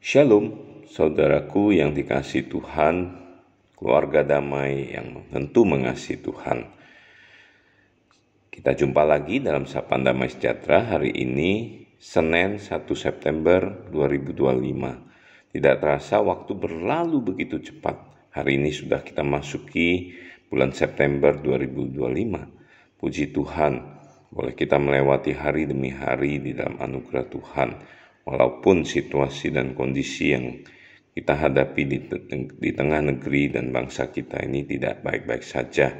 Shalom, saudaraku yang dikasihi Tuhan, keluarga damai yang tentu mengasihi Tuhan. Kita jumpa lagi dalam Sapaan Damai Sejahtera hari ini, Senin 1 September 2025. Tidak terasa waktu berlalu begitu cepat. Hari ini sudah kita masuki bulan September 2025. Puji Tuhan, boleh kita melewati hari demi hari di dalam anugerah Tuhan. Walaupun situasi dan kondisi yang kita hadapi di tengah negeri dan bangsa kita ini tidak baik-baik saja.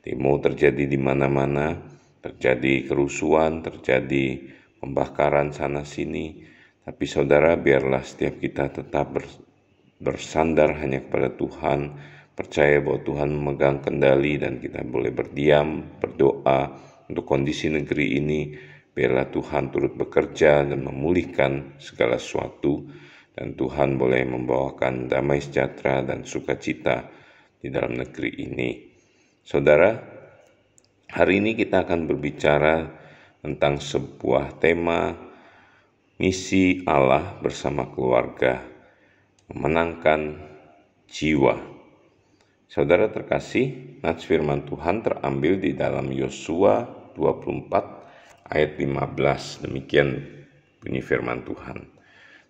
Demo terjadi di mana-mana, terjadi kerusuhan, terjadi pembakaran sana-sini. Tapi saudara, biarlah setiap kita tetap bersandar hanya kepada Tuhan, percaya bahwa Tuhan memegang kendali dan kita boleh berdiam, berdoa untuk kondisi negeri ini. Biarlah Tuhan turut bekerja dan memulihkan segala sesuatu, dan Tuhan boleh membawakan damai sejahtera dan sukacita di dalam negeri ini. Saudara, hari ini kita akan berbicara tentang sebuah tema misi Allah bersama keluarga, memenangkan jiwa. Saudara terkasih, nats firman Tuhan terambil di dalam Yosua 24 ayat 15, demikian bunyi firman Tuhan.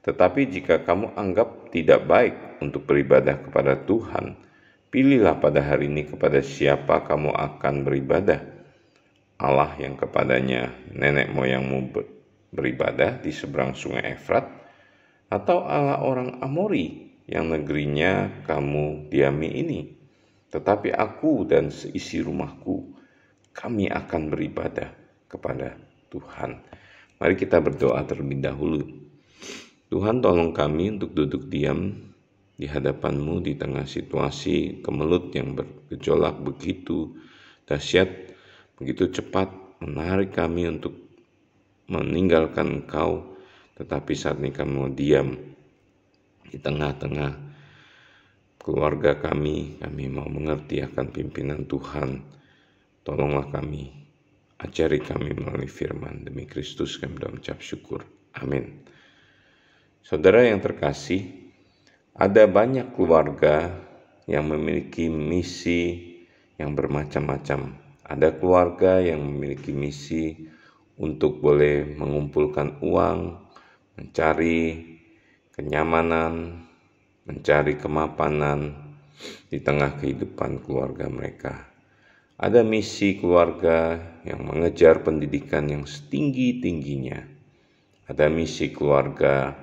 Tetapi jika kamu anggap tidak baik untuk beribadah kepada Tuhan, pilihlah pada hari ini kepada siapa kamu akan beribadah. Allah yang kepadanya nenek moyangmu beribadah di seberang sungai Efrat, atau Allah orang Amori yang negerinya kamu diami ini. Tetapi aku dan seisi rumahku, kami akan beribadah kepada Tuhan. Mari kita berdoa terlebih dahulu. Tuhan, tolong kami untuk duduk diam di hadapan-Mu di tengah situasi kemelut yang bergejolak begitu dahsyat, begitu cepat menarik kami untuk meninggalkan Engkau. Tetapi saat ini kami mau diam di tengah-tengah keluarga kami mau mengerti akan pimpinan Tuhan. Tolonglah kami, ajari kami melalui firman. Demi Kristus kami mengucap syukur. Amin. Saudara yang terkasih, ada banyak keluarga yang memiliki misi yang bermacam-macam. Ada keluarga yang memiliki misi untuk boleh mengumpulkan uang, mencari kenyamanan, mencari kemapanan di tengah kehidupan keluarga mereka. Ada misi keluarga yang mengejar pendidikan yang setinggi-tingginya. Ada misi keluarga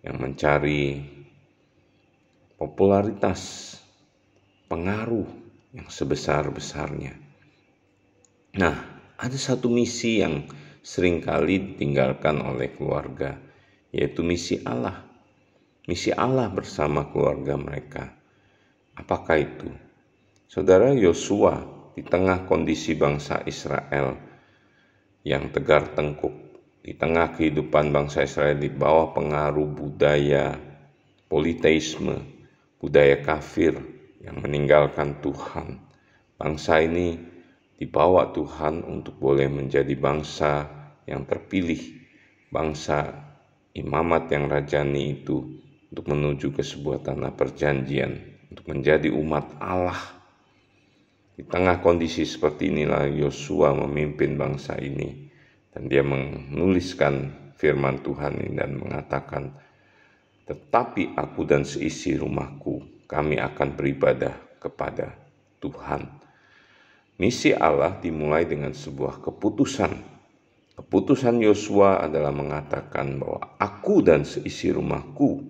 yang mencari popularitas, pengaruh yang sebesar-besarnya. Nah, ada satu misi yang seringkali ditinggalkan oleh keluarga, yaitu misi Allah. Misi Allah bersama keluarga mereka. Apakah itu? Saudara, Yosua di tengah kondisi bangsa Israel yang tegar tengkuk, di tengah kehidupan bangsa Israel di bawah pengaruh budaya politeisme, budaya kafir yang meninggalkan Tuhan. Bangsa ini dibawa Tuhan untuk boleh menjadi bangsa yang terpilih, bangsa imamat yang rajani itu, untuk menuju ke sebuah tanah perjanjian, untuk menjadi umat Allah. Di tengah kondisi seperti inilah Yosua memimpin bangsa ini, dan dia menuliskan firman Tuhan ini dan mengatakan, tetapi aku dan seisi rumahku, kami akan beribadah kepada Tuhan. Misi Allah dimulai dengan sebuah keputusan. Keputusan Yosua adalah mengatakan bahwa aku dan seisi rumahku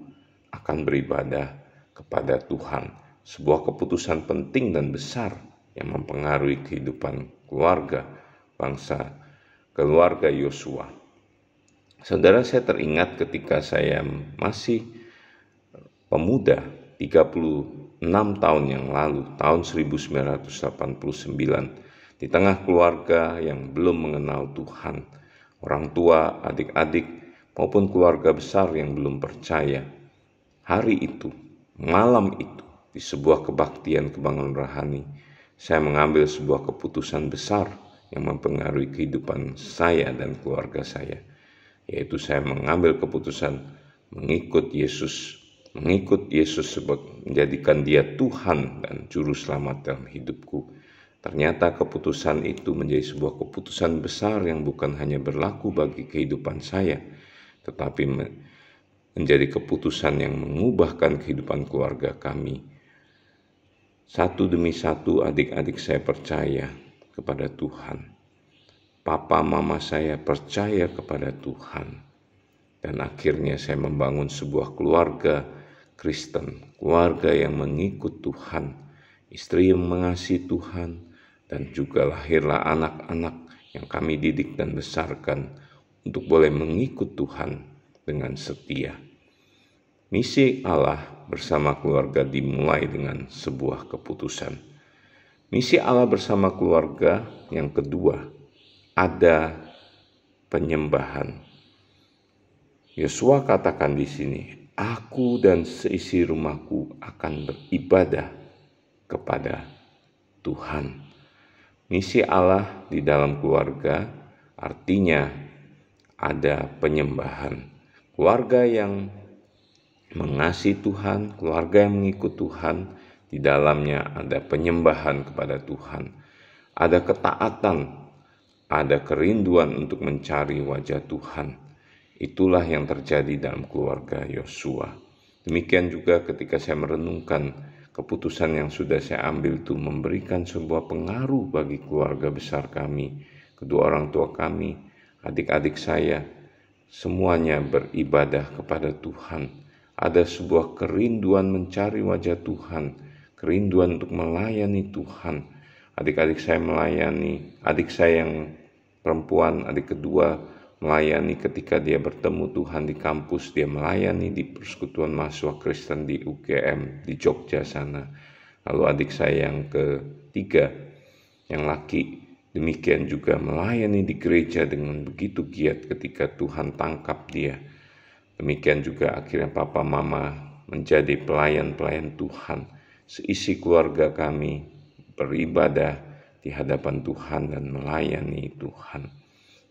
akan beribadah kepada Tuhan. Sebuah keputusan penting dan besar yang mempengaruhi kehidupan keluarga Yosua. Saudara, saya teringat ketika saya masih pemuda, 36 tahun yang lalu, tahun 1989, di tengah keluarga yang belum mengenal Tuhan, orang tua, adik-adik, maupun keluarga besar yang belum percaya. Hari itu, malam itu, di sebuah kebaktian kebangunan rohani, saya mengambil sebuah keputusan besar yang mempengaruhi kehidupan saya dan keluarga saya, yaitu saya mengambil keputusan mengikut Yesus menjadikan Dia Tuhan dan Juru Selamat dalam hidupku. Ternyata keputusan itu menjadi sebuah keputusan besar yang bukan hanya berlaku bagi kehidupan saya, tetapi menjadi keputusan yang mengubahkan kehidupan keluarga kami. Satu demi satu adik-adik saya percaya kepada Tuhan. Papa mama saya percaya kepada Tuhan. Dan akhirnya saya membangun sebuah keluarga Kristen, keluarga yang mengikut Tuhan, istri yang mengasihi Tuhan, dan juga lahirlah anak-anak yang kami didik dan besarkan untuk boleh mengikut Tuhan dengan setia. Misi Allah bersama keluarga dimulai dengan sebuah keputusan. Misi Allah bersama keluarga yang kedua, ada penyembahan. Yosua katakan di sini, aku dan seisi rumahku akan beribadah kepada Tuhan. Misi Allah di dalam keluarga artinya ada penyembahan. Keluarga yang mengasihi Tuhan, keluarga yang mengikut Tuhan, di dalamnya ada penyembahan kepada Tuhan. Ada ketaatan, ada kerinduan untuk mencari wajah Tuhan. Itulah yang terjadi dalam keluarga Yosua. Demikian juga ketika saya merenungkan keputusan yang sudah saya ambil itu memberikan sebuah pengaruh bagi keluarga besar kami, kedua orang tua kami, adik-adik saya, semuanya beribadah kepada Tuhan. Ada sebuah kerinduan mencari wajah Tuhan, kerinduan untuk melayani Tuhan. Adik-adik saya melayani, adik saya yang perempuan, adik kedua melayani ketika dia bertemu Tuhan di kampus, dia melayani di persekutuan mahasiswa Kristen di UGM di Jogja sana. Lalu adik saya yang ketiga, yang laki, demikian juga melayani di gereja dengan begitu giat ketika Tuhan tangkap dia. Demikian juga akhirnya papa mama menjadi pelayan-pelayan Tuhan. Seisi keluarga kami beribadah di hadapan Tuhan dan melayani Tuhan.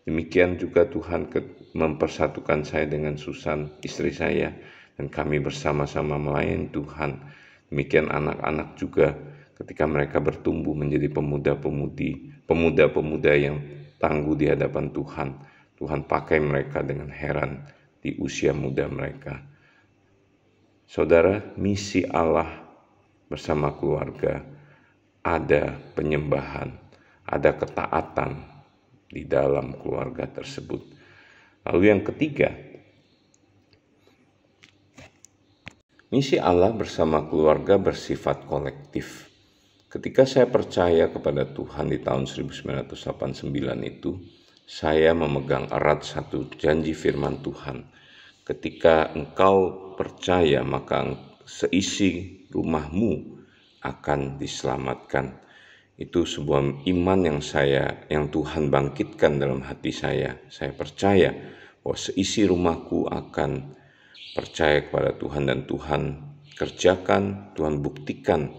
Demikian juga Tuhan mempersatukan saya dengan Susan, istri saya, dan kami bersama-sama melayani Tuhan. Demikian anak-anak juga ketika mereka bertumbuh menjadi pemuda-pemuda yang tangguh di hadapan Tuhan. Tuhan pakai mereka dengan heran di usia muda mereka. Saudara, misi Allah bersama keluarga ada penyembahan, ada ketaatan di dalam keluarga tersebut. Lalu yang ketiga, misi Allah bersama keluarga bersifat kolektif. Ketika saya percaya kepada Tuhan di tahun 1989 itu, saya memegang erat satu janji firman Tuhan. Ketika engkau percaya, maka seisi rumahmu akan diselamatkan. Itu sebuah iman yang Tuhan bangkitkan dalam hati saya. Saya percaya bahwa seisi rumahku akan percaya kepada Tuhan, dan Tuhan kerjakan, Tuhan buktikan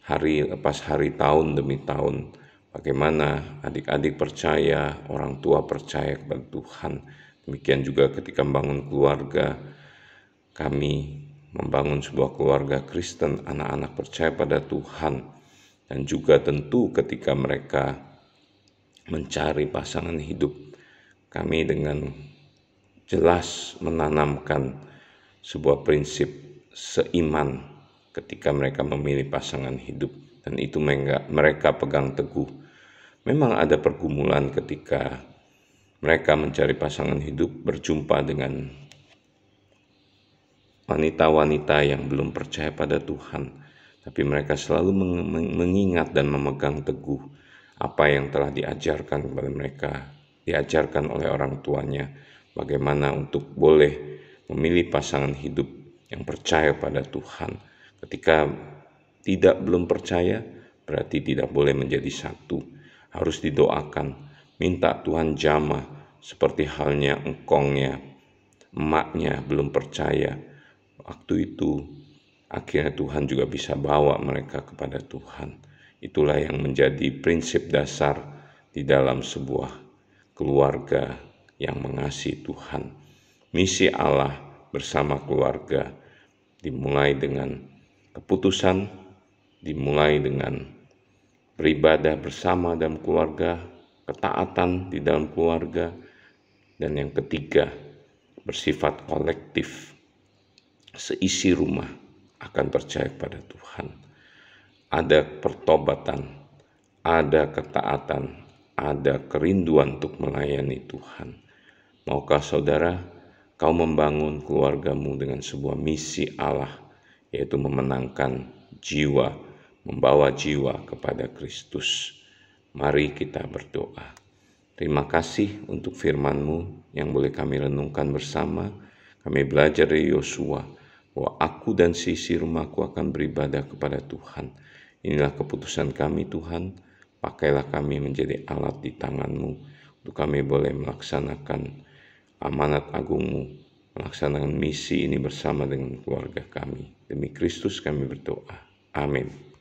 hari lepas hari, tahun demi tahun. Bagaimana adik-adik percaya, orang tua percaya kepada Tuhan. Demikian juga ketika membangun keluarga, kami membangun sebuah keluarga Kristen, anak-anak percaya pada Tuhan. Dan juga tentu ketika mereka mencari pasangan hidup, kami dengan jelas menanamkan sebuah prinsip seiman ketika mereka memilih pasangan hidup. Dan itu mereka pegang teguh. Memang ada pergumulan ketika mereka mencari pasangan hidup, berjumpa dengan wanita-wanita yang belum percaya pada Tuhan. Tapi mereka selalu mengingat dan memegang teguh apa yang telah diajarkan kepada mereka, diajarkan oleh orang tuanya, bagaimana untuk boleh memilih pasangan hidup yang percaya pada Tuhan. Ketika belum percaya, berarti tidak boleh menjadi satu. Harus didoakan, minta Tuhan jamah, seperti halnya engkongnya, emaknya belum percaya. Waktu itu akhirnya Tuhan juga bisa bawa mereka kepada Tuhan. Itulah yang menjadi prinsip dasar di dalam sebuah keluarga yang mengasihi Tuhan. Misi Allah bersama keluarga, dimulai dengan keputusan, dimulai dengan beribadah bersama dalam keluarga, ketaatan di dalam keluarga, dan yang ketiga, bersifat kolektif. Seisi rumah akan percaya pada Tuhan. Ada pertobatan, ada ketaatan, ada kerinduan untuk melayani Tuhan. Maukah saudara, kau membangun keluargamu dengan sebuah misi Allah, yaitu memenangkan jiwa, membawa jiwa kepada Kristus. Mari kita berdoa. Terima kasih untuk firman-Mu yang boleh kami renungkan bersama. Kami belajar dari Yosua bahwa aku dan sisi rumahku akan beribadah kepada Tuhan. Inilah keputusan kami, Tuhan. Pakailah kami menjadi alat di tangan-Mu untuk kami boleh melaksanakan amanat agung-Mu, melaksanakan misi ini bersama dengan keluarga kami. Demi Kristus kami berdoa. Amin.